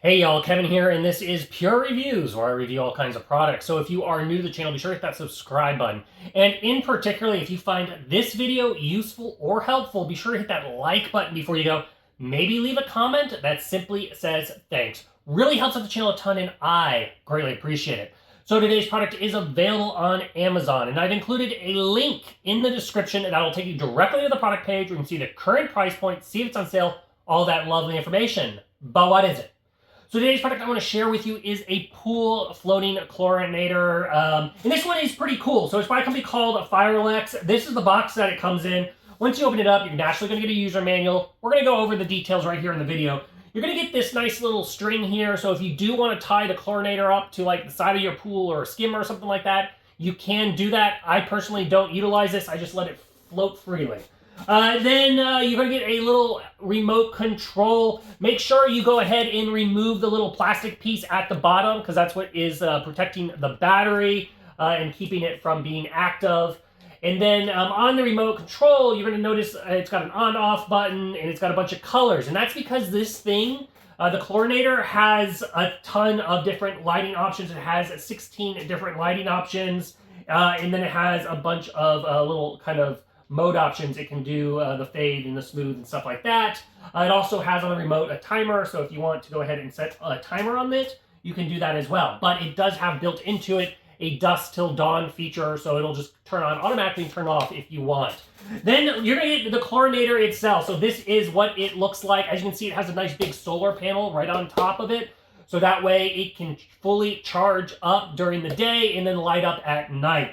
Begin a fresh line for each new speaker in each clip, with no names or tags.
Hey y'all, Kevin here, and this is Pure Reviews, where I review all kinds of products. So if you are new to the channel, be sure to hit that subscribe button. And in particular, if you find this video useful or helpful, be sure to hit that like button before you go. Maybe leave a comment that simply says thanks. Really helps out the channel a ton, and I greatly appreciate it. So today's product is available on Amazon, and I've included a link in the description that will take you directly to the product page where you can see the current price point, see if it's on sale, all that lovely information. But what is it? So today's product I want to share with you is a pool floating chlorinator. And this one is pretty cool. So it's by a company called Firelex. This is the box that it comes in. Once you open it up, you're naturally going to get a user manual. We're going to go over the details right here in the video. You're going to get this nice little string here. So if you do want to tie the chlorinator up to like the side of your pool or a skimmer or something like that, you can do that. I personally don't utilize this. I just let it float freely. Then you're going to get a little remote control. Make sure you go ahead and remove the little plastic piece at the bottom because that's what is protecting the battery and keeping it from being active. And then on the remote control, you're going to notice it's got an on-off button and it's got a bunch of colors. And that's because this thing, the chlorinator, has a ton of different lighting options. It has 16 different lighting options. And then it has a bunch of little kind of mode options. It can do the fade and the smooth and stuff like that. It also has on the remote a timer, so if you want to go ahead and set a timer on it, you can do that as well. But it does have built into it a dusk till dawn feature, so it'll just turn on automatically and turn off if you want. Then you're going to get the chlorinator itself. So this is what it looks like. As you can see, it has a nice big solar panel right on top of it. So that way it can fully charge up during the day and then light up at night.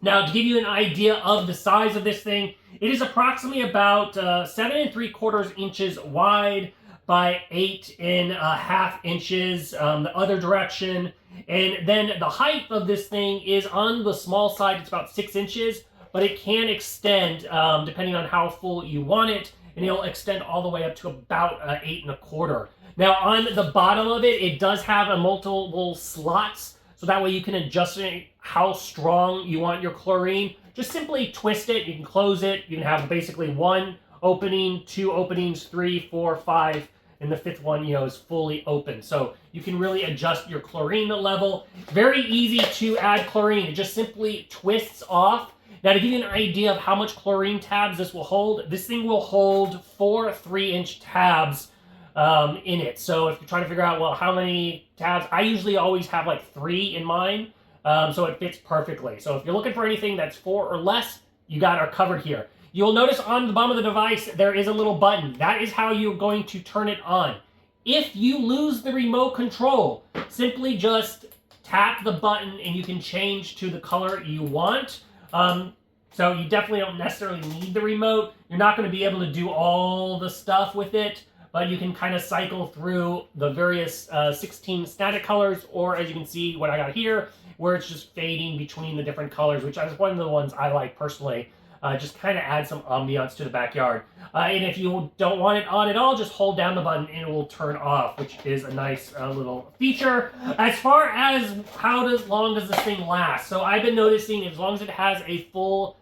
Now, to give you an idea of the size of this thing, it is approximately about 7 3/4 inches wide by 8.5 inches the other direction. And then the height of this thing is on the small side. It's about 6 inches, but it can extend depending on how full you want it, and it'll extend all the way up to about 8 1/4. Now, on the bottom of it, it does have a multiple slots. So that way you can adjust how strong you want your chlorine. Just simply twist it. You can close it. You can have basically one opening, two openings, 3, 4, 5, and the fifth one, is fully open. So you can really adjust your chlorine level. Very easy to add chlorine. It just simply twists off. Now, to give you an idea of how much chlorine tabs this will hold, this thing will hold 4 3-inch tabs in it. So if you're trying to figure out, well, how many tabs, I usually always have like 3 in mine, so it fits perfectly. So if you're looking for anything that's 4 or less, you got it covered here. You'll notice on the bottom of the device, there is a little button. That is how you're going to turn it on. If you lose the remote control, simply just tap the button and you can change to the color you want. So you definitely don't necessarily need the remote. You're not going to be able to do all the stuff with it, but you can kind of cycle through the various 16 static colors, or as you can see what I got here, where it's just fading between the different colors, which is one of the ones I like personally. Just kind of add some ambiance to the backyard. And if you don't want it on at all, just hold down the button and it will turn off, which is a nice little feature. As far as how long does this thing last? So I've been noticing as long as it has a full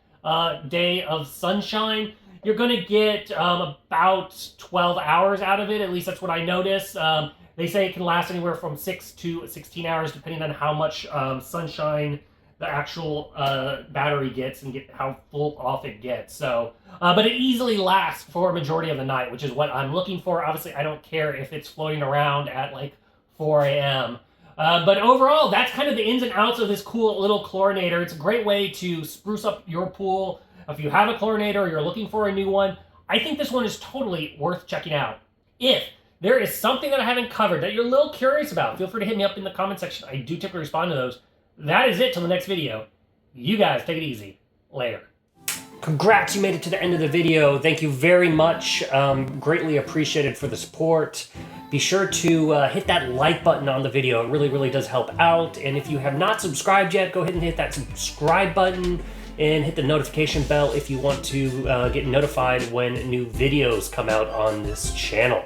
day of sunshine, you're going to get about 12 hours out of it. At least that's what I notice. They say it can last anywhere from 6 to 16 hours, depending on how much sunshine the actual battery gets and how full off it gets. So, but it easily lasts for a majority of the night, which is what I'm looking for. Obviously, I don't care if it's floating around at like 4 a.m. But overall, that's kind of the ins and outs of this cool little chlorinator. It's a great way to spruce up your pool. If you have a chlorinator or you're looking for a new one, I think this one is totally worth checking out. If there is something that I haven't covered that you're a little curious about, feel free to hit me up in the comment section. I do typically respond to those. That is it till the next video. You guys take it easy. Later. Congrats, you made it to the end of the video. Thank you very much. Greatly appreciated for the support. Be sure to hit that like button on the video. It really, really does help out. And if you have not subscribed yet, go ahead and hit that subscribe button and hit the notification bell if you want to get notified when new videos come out on this channel.